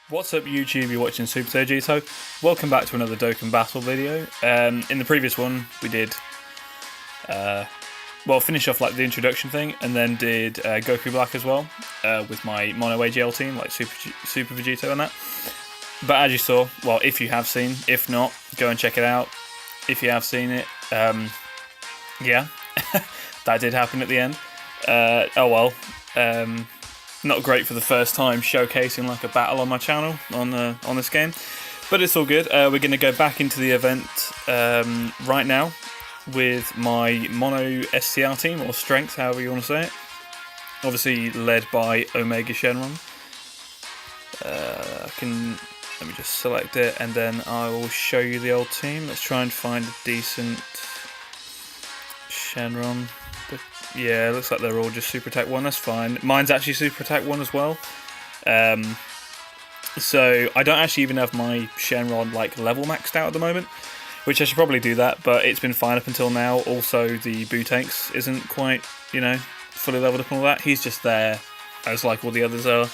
What's up YouTube, you're watching SuperTogito. Welcome back to another Dokkan Battle video. In the previous one we did, finish off like the introduction thing and then did Goku Black as well, with my Mono-AGL team, like SuperTogito and that. But as you saw, well, if you have seen, if not, go and check it out. If you have seen it, yeah, that did happen at the end. Not great for the first time showcasing like a battle on my channel on this game, but it's all good. We're going to go back into the event right now with my Mono-STR team, or strength, however you want to say it. Obviously led by Omega Shenron. Let me just select it and then I will show you the old team. Let's try and find a decent Shenron. Yeah, it looks like they're all just Super Attack 1, that's fine. Mine's actually Super Attack 1 as well. So I don't actually even have my Shenron like level maxed out at the moment, which I should probably do that, but it's been fine up until now. Also, the Buutenks isn't quite, fully leveled up and all that. He's just there, as like all the others are.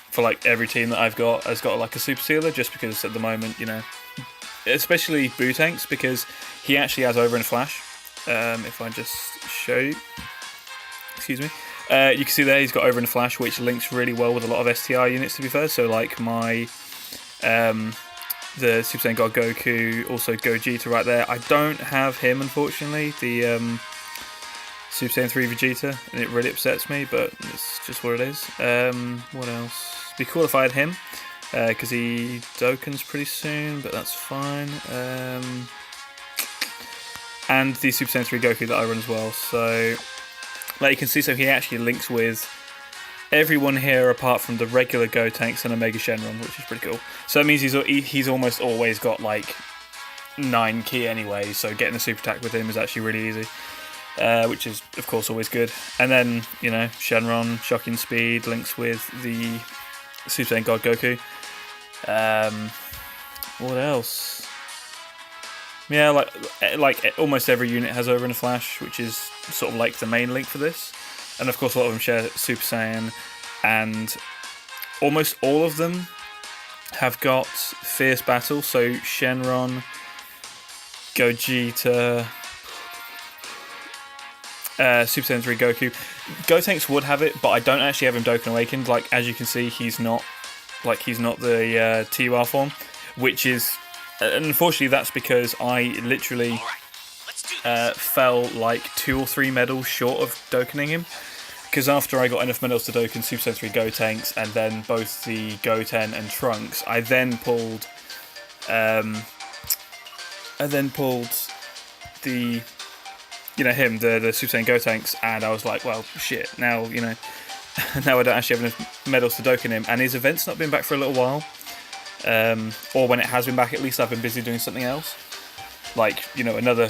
For like every team that I've got has got like a Super Sealer, just because at the moment, especially Buutenks, because he actually has Over in a Flash. If I just show you, excuse me, you can see there he's got Over in a Flash, which links really well with a lot of STR units, to be fair. So like my the Super Saiyan God Goku, also Gogeta right there. I don't have him, unfortunately, the Super Saiyan 3 Vegeta, and it really upsets me, but it's just what it is. What else? It'd be cool if I had him, because he Dokkan's pretty soon, but that's fine. And the Super Saiyan 3 Goku that I run as well. So, like you can see, so he actually links with everyone here apart from the regular Buutenks and Omega Shenron, which is pretty cool. So that means he's almost always got like 9 ki anyway, so getting a super attack with him is actually really easy, which is of course always good. And then, Shenron, shocking speed, links with the Super Saiyan God Goku. What else? Yeah, like almost every unit has Over in a Flash, which is sort of like the main link for this. And of course a lot of them share Super Saiyan, and almost all of them have got Fierce Battle, so Shenron, Gogeta, Super Saiyan 3 Goku. Buutenks would have it, but I don't actually have him Dokkan Awakened. Like, as you can see, he's not the TUR form, which is... unfortunately, that's because I literally fell like 2 or 3 medals short of Dokkaning him. Because after I got enough medals to Dokkan Super Saiyan 3 Gotenks and then both the Goten and Trunks, I then pulled the the Super Saiyan Gotenks, and I was like, well, shit, now now I don't actually have enough medals to Dokkan him, and his event's not been back for a little while. Or when it has been back, at least I've been busy doing something else, like another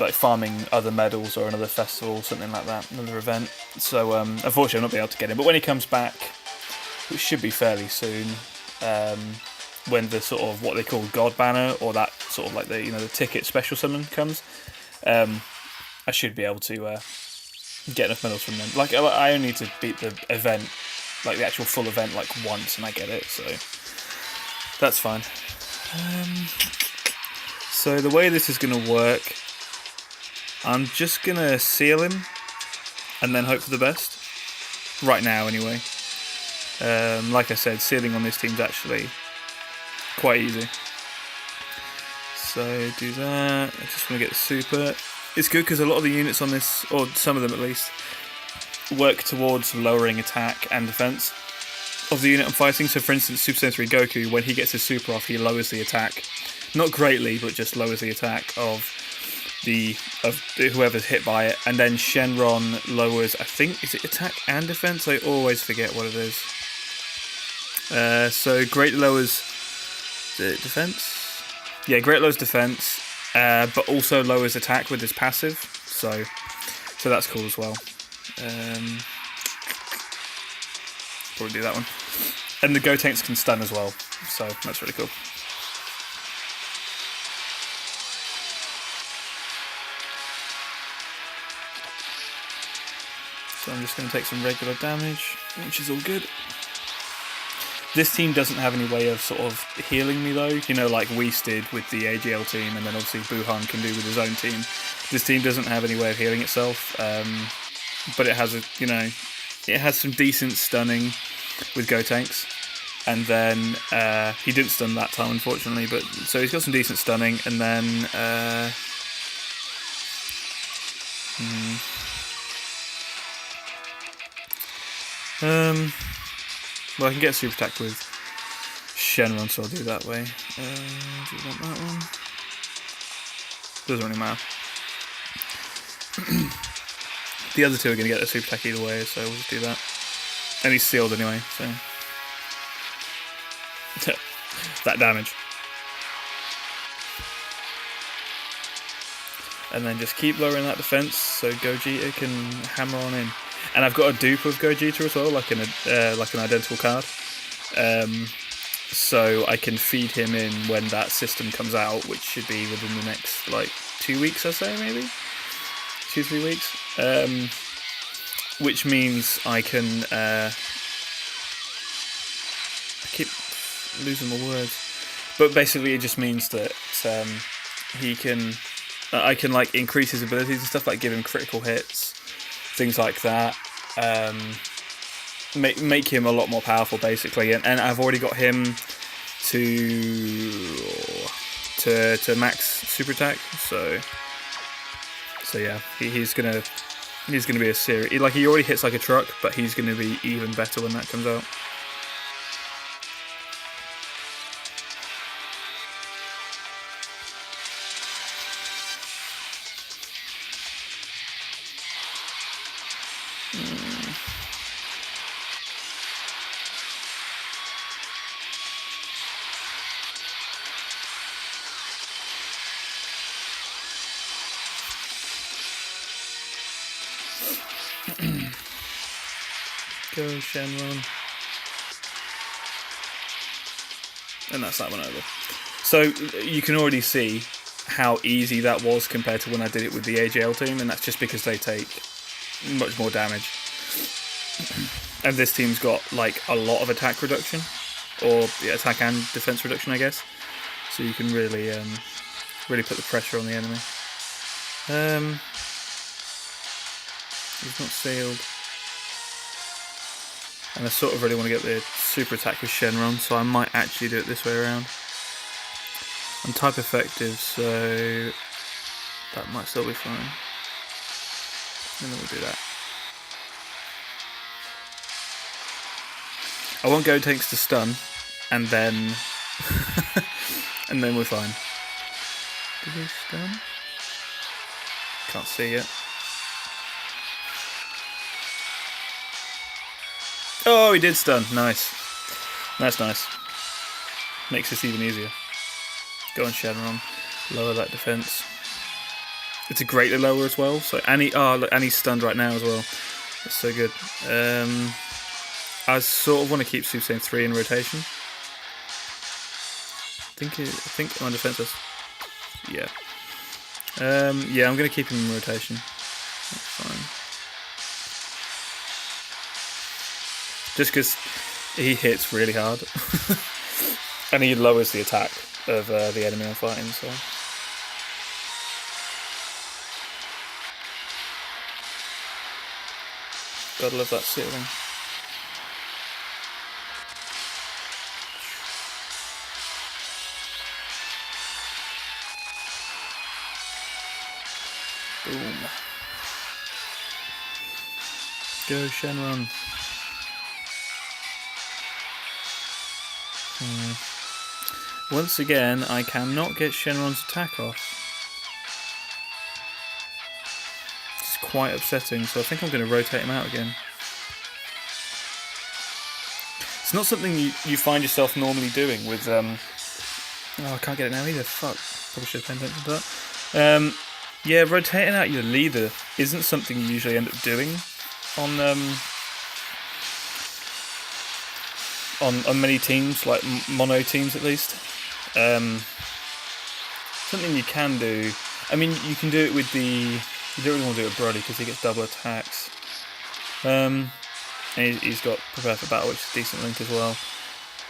like farming other medals or another festival, something like that, another event. So unfortunately I'll not be able to get him, but when he comes back, which should be fairly soon, when the sort of what they call God Banner, or that sort of like the ticket special summon comes, I should be able to get enough medals from them. Like, I only need to beat the event, like the actual full event, like once, and I get it, so that's fine. So the way this is going to work, I'm just going to seal him and then hope for the best. Right now, anyway. Like I said, sealing on this team's actually quite easy. So do that. I just want to get the super. It's good because a lot of the units on this, or some of them at least, work towards lowering attack and defense of the unit I'm fighting. So for instance, Super Saiyan 3 Goku, when he gets his super off, he lowers the attack. Not greatly, but just lowers the attack of whoever's hit by it. And then Shenron lowers, I think, is it attack and defense? I always forget what it is. So Great lowers the defense. Yeah, Great lowers defense, but also lowers attack with his passive. So that's cool as well. Probably do that one. And the Gotenks can stun as well, so that's really cool. So I'm just going to take some regular damage, which is all good. This team doesn't have any way of sort of healing me though, you know, like Whis did with the AGL team, and then obviously Buuhan can do with his own team. This team doesn't have any way of healing itself, but it has it has some decent stunning with Gotenks, and then he didn't stun that time unfortunately, but so he's got some decent stunning, and then well, I can get a super attack with Shenron, so I'll do that way. Do you want that one? Doesn't really matter. The other two are going to get a super attack either way, so we'll just do that. And he's sealed anyway, so... that damage. And then just keep lowering that defense so Gogeta can hammer on in. And I've got a dupe of Gogeta as well, like an identical card. So I can feed him in when that system comes out, which should be within the next, like, 2 weeks, I'd say, maybe? 2-3 weeks. Which means I can... I keep losing my words. But basically it just means that he can... I can, like, increase his abilities and stuff, like give him critical hits, things like that. Make him a lot more powerful, basically, and I've already got him to max super attack. So yeah, he's gonna be a serious. Like, he already hits like a truck, but he's gonna be even better when that comes out. Go Shenron. And that's that one over. So you can already see how easy that was compared to when I did it with the AGL team, and that's just because they take much more damage. And this team's got like a lot of attack reduction, or attack and defense reduction, I guess. So you can really really put the pressure on the enemy. He's not sealed. And I sort of really want to get the super attack with Shenron, so I might actually do it this way around. I'm type effective, so that might still be fine. And then we'll do that. I want Buutenks to stun, and then and then we're fine. Did he stun? Can't see it. Oh, he did stun. Nice. That's nice. Makes this even easier. Go on, Shenron. Lower that defense. It's a greatly lower as well. So and he's stunned right now as well. That's so good. I sort of want to keep Super Saiyan 3 in rotation. I think I'm on defense. Yeah. Yeah, I'm going to keep him in rotation. That's fine. Just because he hits really hard. And he lowers the attack of the enemy I'm fighting, so... Gotta love that sealing. Boom. Go Shenron. Once again, I cannot get Shenron's attack off. It's quite upsetting, so I think I'm going to rotate him out again. It's not something you find yourself normally doing with... Oh, I can't get it now either. Fuck. Probably should have paid attention to that. Yeah, rotating out your leader isn't something you usually end up doing on many teams, like mono teams at least. Something you can do. I mean, you can do it with the... You don't really want to do it with Brody because he gets double attacks. And he's got Prepare for Battle, which is a decent link as well.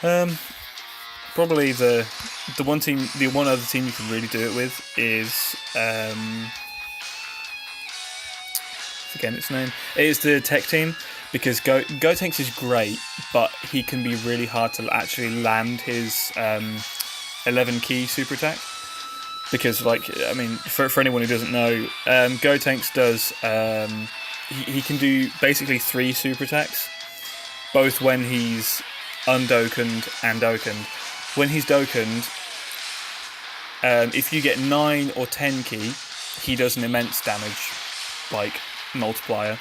Probably the one other team you can really do it with is forgetting its name. It is the tech team, because Gotenks is great, but he can be really hard to actually land his 11 key super attack. Because, like, I mean, for anyone who doesn't know, Gotenks does he can do basically 3 super attacks, both when he's undokened and dokened. When he's dokened, if you get 9 or 10 key, he does an immense damage, like, multiplier,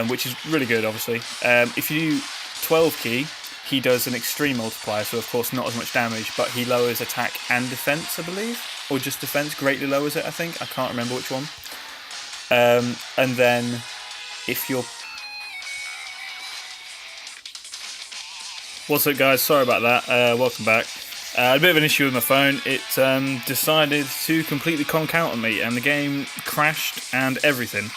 which is really good, obviously. If you do 12 key, he does an extreme multiplier, so of course not as much damage, but he lowers attack and defense, I believe, or just defense, greatly lowers it, I think. I can't remember which one. And then if you're... What's up, guys? Sorry about that. Welcome back. I had a bit of an issue with my phone. It decided to completely conk out on me, and the game crashed and everything.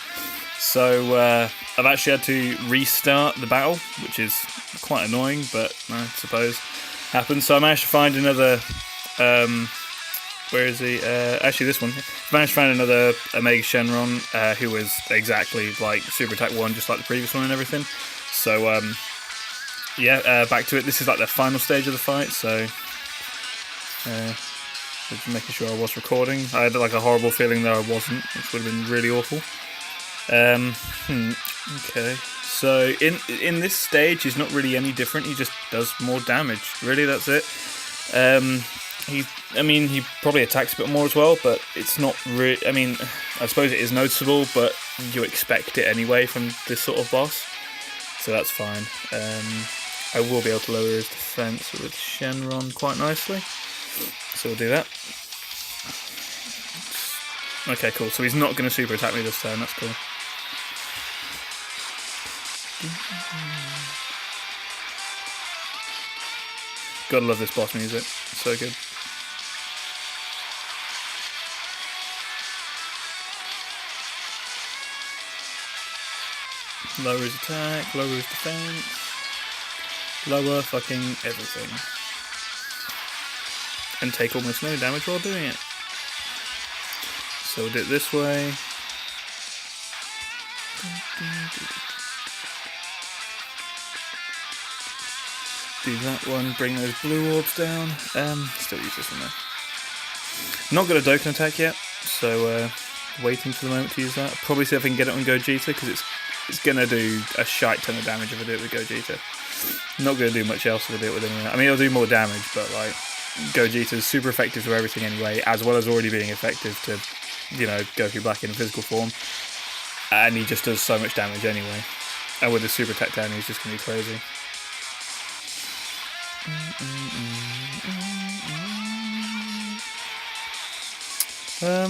So I've actually had to restart the battle, which is quite annoying, but I suppose happens. So I managed to find another... where is he? Actually, this one. I managed to find another Omega Shenron, who was exactly like Super Attack 1, just like the previous one and everything. So, yeah, back to it. This is like the final stage of the fight, so... just making sure I was recording. I had like a horrible feeling that I wasn't, which would have been really awful. Okay. So in this stage, he's not really any different. He just does more damage. Really, that's it. He probably attacks a bit more as well, but it's not really. I mean, I suppose it is noticeable, but you expect it anyway from this sort of boss, so that's fine. I will be able to lower his defense with Shenron quite nicely, so we'll do that. Okay, cool. So he's not going to super attack me this turn. That's cool. Gotta love this boss music. So good. Lower his attack, lower his defense, lower fucking everything. And take almost no damage while doing it. So we'll do it this way. Do that one, bring those blue orbs down. Still use this one though. Not got a Dokkan attack yet, so waiting for the moment to use that. Probably see if I can get it on Gogeta, because it's gonna do a shite ton of damage if I do it with Gogeta. Not gonna do much else if I do it with anyone else. I mean, it'll do more damage, but like Gogeta's super effective to everything anyway, as well as already being effective to, you know, Goku Black in physical form. And he just does so much damage anyway. And with the super attack down, he's just gonna be crazy. To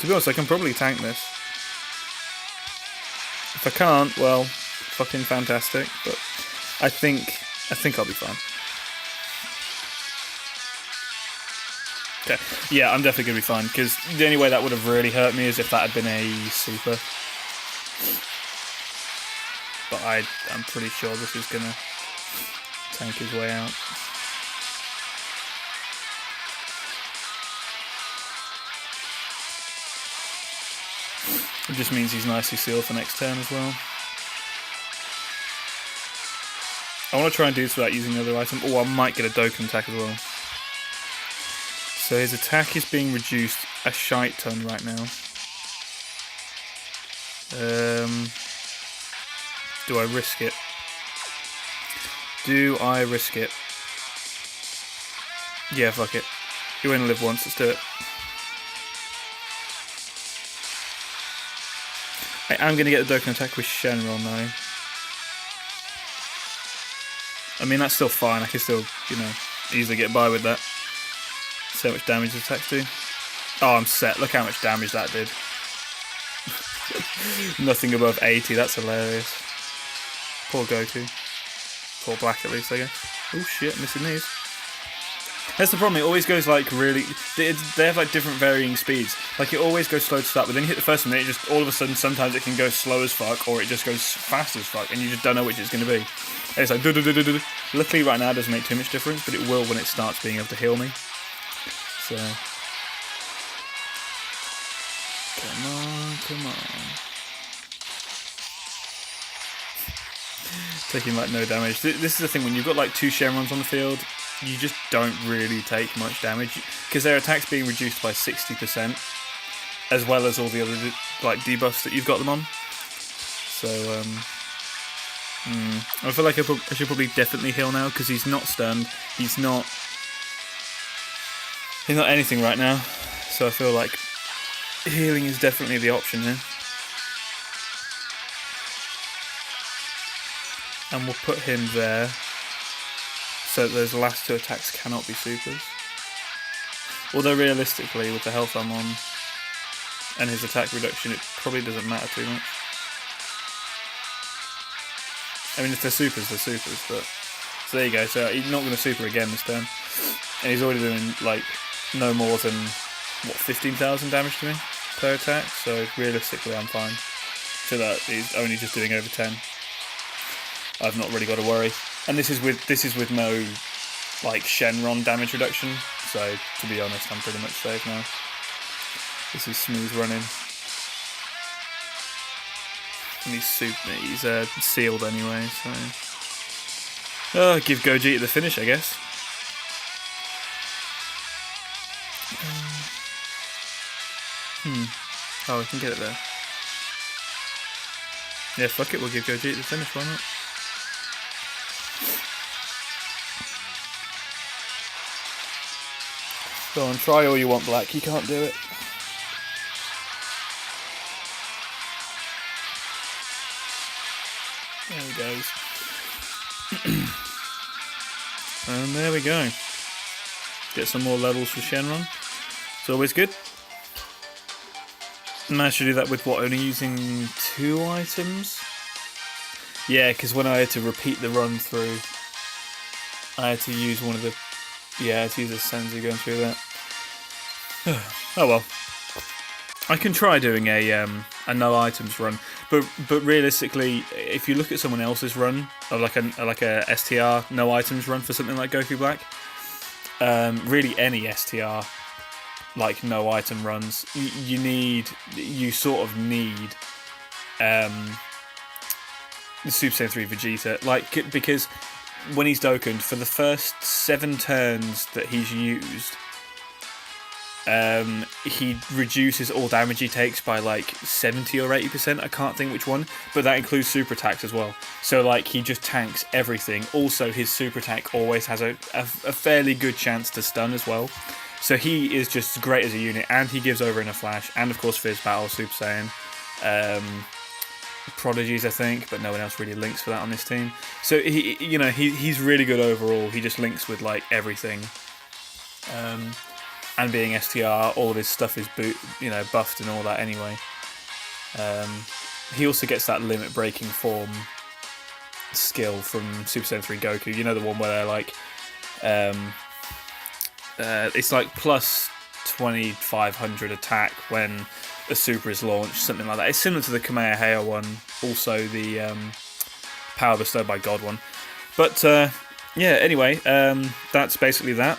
be honest, I can probably tank this. If I can't, well, fucking fantastic. But I think I'll be fine. Okay, yeah, I'm definitely gonna be fine, because the only way that would have really hurt me is if that had been a super. But I'm pretty sure this is gonna tank his way out. It just means he's nicely sealed for next turn as well. I want to try and do this without using another item. Oh, I might get a Dokkan attack as well. So his attack is being reduced a shite ton right now. Do I risk it? Do I risk it? Yeah, fuck it. You only live once, let's do it. I'm going to get the Dokkan attack with Shenron though. I mean, that's still fine. I can still, you know, easily get by with that. See how much damage the attacks do. Oh, I'm set. Look how much damage that did. Nothing above 80. That's hilarious. Poor Goku. Poor Black, at least, I guess. Oh shit, missing these. That's the problem. It always goes like really. They have like different varying speeds. Like it always goes slow to start, but then you hit the first one, then it just all of a sudden sometimes it can go slow as fuck, or it just goes fast as fuck, and you just don't know which it's going to be. And it's like do. Luckily, right now it doesn't make too much difference, but it will when it starts being able to heal me. So come on. Taking like no damage. This is the thing, when you've got like 2 Shenrons on the field, you just don't really take much damage because their attack's being reduced by 60%, as well as all the other like debuffs that you've got them on. So I feel like I should probably definitely heal now because he's not stunned. He's not anything right now. So I feel like healing is definitely the option here. And we'll put him there, so that those last 2 attacks cannot be supers. Although realistically, with the health I'm on, and his attack reduction, it probably doesn't matter too much. I mean, if they're supers, but... So there you go, so he's not going to super again this turn. And he's already doing, like, no more than, what, 15,000 damage to me per attack, so realistically I'm fine. So that he's only just doing over 10. I've not really got to worry, and this is with no like Shenron damage reduction. So to be honest, I'm pretty much safe now. This is smooth running, and he's sealed anyway. So give Gogeta the finish, I guess. Oh, we can get it there. Yeah, fuck it. We'll give Gogeta the finish. Why not? Go on, try all you want, Black. You can't do it. There he goes. And there we go. Get some more levels for Shenron. It's always good. Managed to do that with what, only using 2 items? Yeah, because when I had to repeat the run through, I had to use one of the... Yeah, I had to use a Senzu going through that. Oh well. I can try doing a no items run, but realistically, if you look at someone else's run, or like a STR no items run for something like Goku Black, really any STR like no item runs, you sort of need the Super Saiyan 3 Vegeta, like, because when he's Dokkaned, for the first 7 turns that he's used, he reduces all damage he takes by like 70 or 80%, I can't think which one, but that includes super attacks as well. So like he just tanks everything. Also his super attack always has a fairly good chance to stun as well. So he is just great as a unit, and he gives over in a flash, and of course Fizz Battle, Super Saiyan, Prodigies I think, but no one else really links for that on this team. So he's really good overall. He just links with like everything. And being STR, all of his stuff is buffed and all that anyway. He also gets that limit breaking form skill from Super Saiyan 3 Goku. You know, the one where they're like, it's like plus 2500 attack when a super is launched, something like that. It's similar to the Kamehameha one, also the Power Bestowed by God one. But yeah, anyway, that's basically that.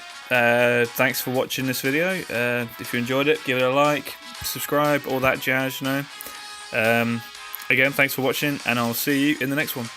Thanks for watching this video. If you enjoyed it, give it a like, subscribe, all that jazz, you know. Again, thanks for watching, and I'll see you in the next one.